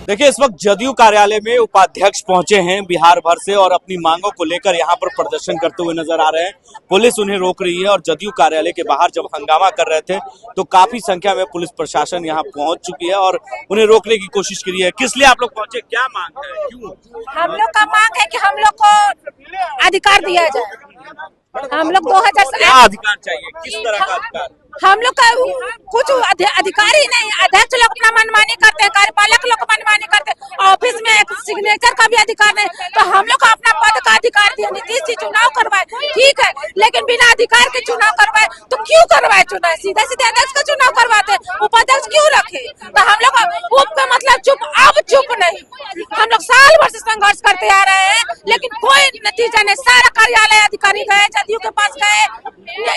देखिए, इस वक्त जदयू कार्यालय में उपाध्यक्ष पहुंचे हैं बिहार भर से और अपनी मांगों को लेकर यहां पर प्रदर्शन करते हुए नजर आ रहे हैं। पुलिस उन्हें रोक रही है और जदयू कार्यालय के बाहर जब हंगामा कर रहे थे तो काफी संख्या में पुलिस प्रशासन यहां पहुंच चुकी है और उन्हें रोकने की कोशिश की है। किस लिए आप लोग पहुंचे, क्या मांग है, क्यों? हम लोग का मांग है कि हम लोग को अधिकार दिया जाए। हम लोग 2000 क्या अधिकार चाहिए, किस तरह का अधिकार? हम लोग का कुछ अधिकार ही नहीं। अध्यक्ष लोग अपना मनमानी करते हैं, कार्यपालक लोग मनमानी करते हैं, ऑफिस में एक सिग्नेचर का भी अधिकार नहीं। तो हम लोग को अपना पद का अधिकार दिया। नीतीश जी चुनाव करवाए, ठीक है, लेकिन बिना अधिकार के चुनाव करवाए तो क्यों करवाए चुनाव? सीधे सीधे अध्यक्ष का चुनाव करवाते, उपाध्यक्ष क्यों रखे? तो हम लोग उप का मतलब चुप, अब चुप नहीं। हम लोग साल भर से संघर्ष करते आ रहे हैं, लेकिन कोई नतीजा नहीं। सारा कार्यालय अधिकारी गए, जदयू के पास गए,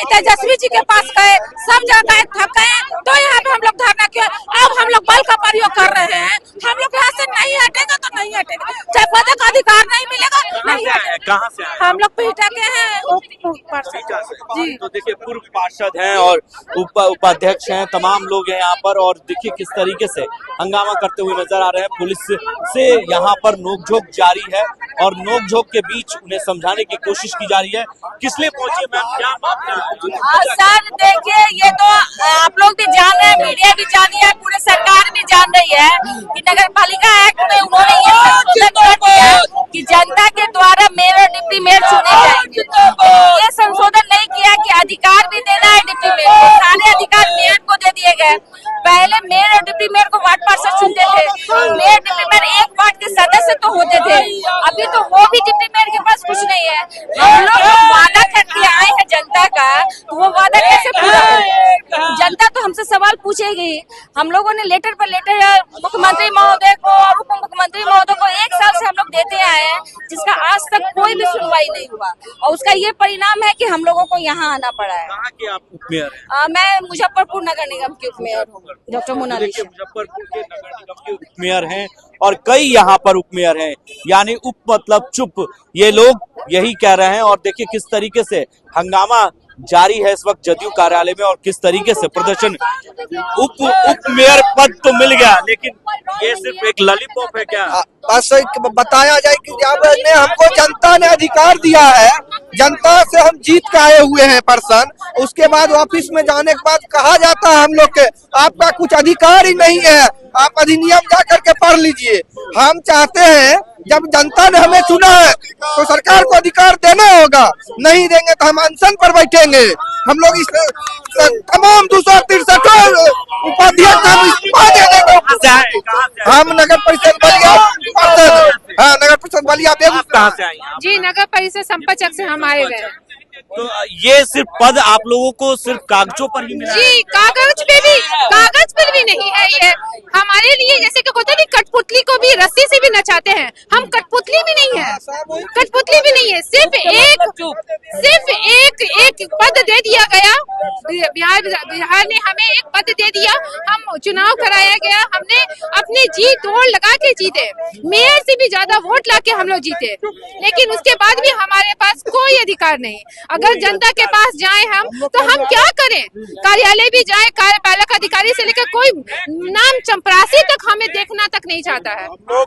तेजस्वी जी के पास गए, सब जगह थक गए, तो यहाँ पे हम लोग धरना क्यों? अब हम लोग बल का प्रयोग कर रहे हैं। हम लोग यहाँ से नहीं हटेंगे तो नहीं हटेंगे, चाहे पद का अधिकार नहीं मिलेगा। नहीं हटेंगे। कहाँ से आए? हम लोग पीटा के हैं जी। तो देखिए, पूर्व पार्षद हैं और उपाध्यक्ष हैं, तमाम लोग हैं यहाँ पर और देखिए किस तरीके से हंगामा करते हुए नजर आ रहे हैं। पुलिस से यहाँ पर नोकझोंक जारी है और नोकझोंक के बीच उन्हें समझाने की कोशिश की जा रही है। किस लिए पहुंचे मैम, क्या मामला है? सर देखिए, ये तो आप लोग भी जान रहे हैं, मीडिया भी जान रही है, पूरे सरकार भी जान रही है कि नगर पालिका एक्ट में उन्होंने ये संशोधन कर दिया कि जनता के द्वारा मेयर और डिप्टी मेयर चुने जाएंगे। ये संशोधन नहीं किया कि अधिकार भी देना है डिप्टी मेयर को, सारे अधिकार मेयर को दे दिए गए। पहले मेयर और डिप्टी मेयर को वार्ड पार्षद चुनते थे, मेयर डिप्टी मेयर एक वार्ड के सदस्य तो होते थे, अभी तो वो भी डिप्टी मेयर के पास कुछ नहीं है। हम लोग वादा करके आए हैं जनता का, तो वो वादा कैसे पूरा करें? जनता तो हमसे सवाल पूछेगी। हम लोगों ने लेटर पर लेटर मुख्यमंत्री महोदय को और उप मुख्यमंत्री महोदय को 1 साल से हम लोग देते आए हैं, जिसका आज तक कोई भी सुनवाई नहीं हुआ और उसका ये परिणाम है कि हम लोगों को यहाँ आना पड़ा है। कहाँ के आप उपमेयर हैं? मैं मुजफ्फरपुर नगर निगम की उपमेयर हूँ, डॉक्टर मोनालिसा। मुजफ्फरपुर के नगर निगम के उपमेयर हैं और कई यहाँ पर उपमेयर हैं, यानी उप मतलब चुप, ये लोग यही कह रहे हैं। और देखिए किस तरीके से हंगामा जारी है इस वक्त जदयू कार्यालय में और किस तरीके से प्रदर्शन। उप मेयर पद तो मिल गया, लेकिन ये सिर्फ एक लॉलीपॉप है क्या? बस बताया जाए कि जब हमको जनता ने अधिकार दिया है, जनता से हम जीत के आए हुए हैं पर्सन, उसके बाद ऑफिस में जाने के बाद कहा जाता है हम लोग के आपका कुछ अधिकार ही नहीं है, आप अधिनियम जा करके पढ़ लीजिए। हम चाहते हैं जब जनता ने हमें चुना है तो सरकार को अधिकार देना होगा, नहीं देंगे तो हम अनशन पर बैठेंगे। हम लोग इस तमाम 263 उपाध्यक्ष हम इस्तीफा दे देंगे। हम नगर परिषद बलिया, हाँ नगर परिषद बलिया बेगूसराय जी, नगर परिषद संपचक से हम आए हुए हैं। तो ये सिर्फ पद आप लोगों को सिर्फ कागजों पर ही मिला जी, कागज पर भी नहीं है। ये हमारे लिए जैसे कि होता है कठपुतली को भी रस्सी से भी नचाते हैं, हम कठपुतली भी नहीं है, कठपुतली भी नहीं है। सिर्फ एक पद दे दिया गया, बिहार ने हमें एक पद दे दिया, हम चुनाव कराया गया, हमने अपनी जी तोड़ लगा के जीते, मेयर से भी ज्यादा वोट लाके हम लोग जीते, लेकिन उसके बाद भी हमारे पास कोई अधिकार नहीं। अगर जनता के पास जाए हम तो हम क्या करें? कार्यालय भी जाए, कार्यपालक अधिकारी से लेकर कोई नाम चपरासी तक हमें देखना तक नहीं चाहता है। हम लोग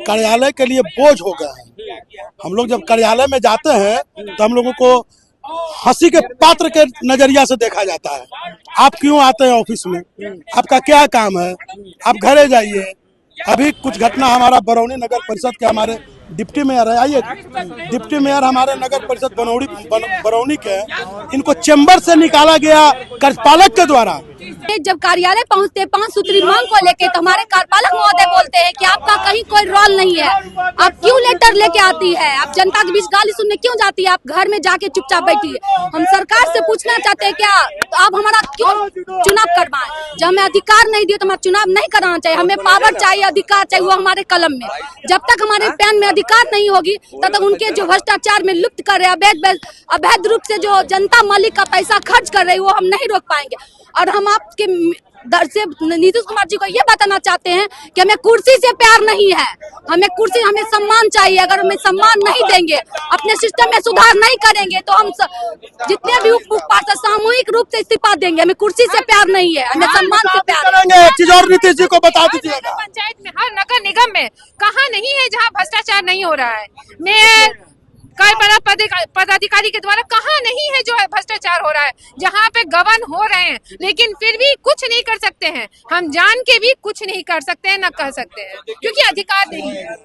कार्यालय के लिए बोझ हो गए हैं। हम लोग जब कार्यालय में जाते हैं तो हम लोगों को हंसी के पात्र के नजरिया से देखा जाता है। आप क्यों आते हैं ऑफिस में, आपका क्या काम है, आप घरे जाइए। अभी कुछ घटना हमारा बरौनी नगर परिषद के हमारे डिप्टी मेयर है, आइए डिप्टी मेयर हमारे नगर परिषद बरौनी के, इनको चेंबर से निकाला गया कार्यपालक के द्वारा। जब कार्यालय पहुंचते 5 सूत्री मांग को लेके तो हमारे कार्यपालक महोदय बोलते हैं कि आपका कहीं कोई रोल नहीं है, आप क्यों लेटर लेके आती है, आप जनता के बीच गाली सुनने क्यों जाती है, आप घर में जाके चुपचाप बैठी है। हम सरकार से पूछना चाहते हैं क्या तो आप हमारा क्यों चुनाव करवाएं? जब हमें अधिकार नहीं दिए तो हमारा चुनाव नहीं कराना चाहिए। हमें पावर चाहिए, अधिकार चाहिए, वो हमारे कलम में। जब तक हमारे पैन में अधिकार नहीं होगी तब तक उनके जो भ्रष्टाचार में लुप्त कर रहे अवैध रूप से जो जनता मालिक का पैसा खर्च कर रही है वो हम नहीं रोक पाएंगे। और हम आपके से नीतीश कुमार जी को ये बताना चाहते हैं कि हमें कुर्सी से प्यार नहीं है, हमें कुर्सी, हमें सम्मान चाहिए। अगर हमें सम्मान नहीं देंगे, अपने सिस्टम में सुधार नहीं करेंगे, तो हम जितने भी उप पार्षद सामूहिक रूप से इस्तीफा देंगे। हमें कुर्सी से प्यार नहीं है, हमें सम्मान से प्यार है। एक चीज और नीतीश जी को बता दीजिएगा, पंचायत में, हर नगर निगम में कहाँ नहीं है जहाँ भ्रष्टाचार नहीं हो रहा है। मेयर पदाधिकारी के द्वारा कहाँ नहीं है जो है भ्रष्टाचार हो रहा है, जहाँ पे गबन हो रहे हैं, लेकिन फिर भी कुछ नहीं कर सकते हैं। हम जान के भी कुछ नहीं कर सकते हैं, न कह सकते हैं, क्योंकि अधिकार नहीं है।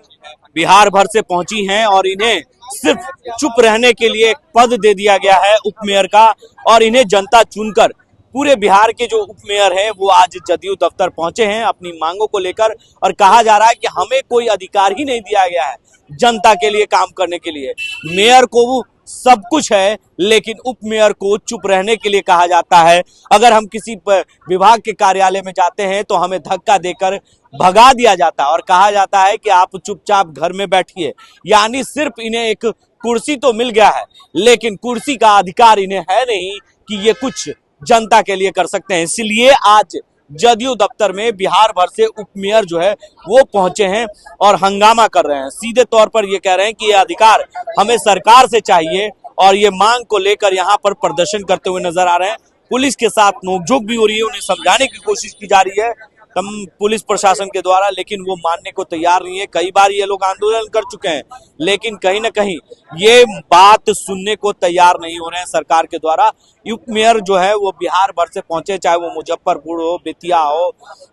बिहार भर से पहुंची हैं और इन्हें सिर्फ चुप रहने के लिए एक पद दे दिया गया है उप मेयर का, और इन्हें जनता चुनकर, पूरे बिहार के जो उप मेयर हैं वो आज जदयू दफ्तर पहुंचे हैं अपनी मांगों को लेकर, और कहा जा रहा है कि हमें कोई अधिकार ही नहीं दिया गया है जनता के लिए काम करने के लिए। मेयर को वो सब कुछ है, लेकिन उप मेयर को चुप रहने के लिए कहा जाता है। अगर हम किसी विभाग के कार्यालय में जाते हैं तो हमें धक्का देकर भगा दिया जाता है और कहा जाता है कि आप चुपचाप घर में बैठिए। यानी सिर्फ इन्हें एक कुर्सी तो मिल गया है, लेकिन कुर्सी का अधिकार इन्हें है नहीं कि ये कुछ जनता के लिए कर सकते हैं। इसलिए आज जदयू दफ्तर में बिहार भर से उप मेयर जो है वो पहुंचे हैं और हंगामा कर रहे हैं। सीधे तौर पर ये कह रहे हैं कि ये अधिकार हमें सरकार से चाहिए, और ये मांग को लेकर यहाँ पर प्रदर्शन करते हुए नजर आ रहे हैं। पुलिस के साथ नोकझोंक भी हो रही है, उन्हें समझाने की कोशिश की जा रही है पुलिस प्रशासन के द्वारा, लेकिन वो मानने को तैयार नहीं है। कई बार ये लोग आंदोलन कर चुके हैं, लेकिन कहीं ना कहीं ये बात सुनने को तैयार नहीं हो रहे हैं सरकार के द्वारा। उप मेयर जो है वो बिहार भर से पहुंचे, चाहे वो मुजफ्फरपुर हो, बेतिया हो,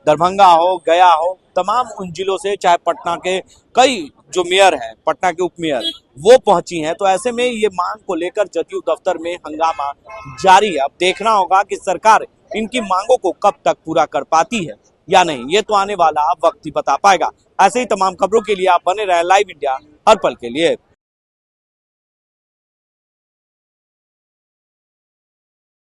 दरभंगा हो, गया हो, तमाम उन जिलों से, चाहे पटना के कई जो मेयर हैं, पटना के उप मेयर वो पहुंची हैं। तो ऐसे में ये मांग को लेकर जदयू दफ्तर में हंगामा जारी है। अब देखना होगा कि सरकार इनकी मांगों को कब तक पूरा कर पाती है या नहीं, ये तो आने वाला वक्त ही बता पाएगा। ऐसे ही तमाम खबरों के लिए आप बने रहे लाइव इंडिया हर पल के लिए।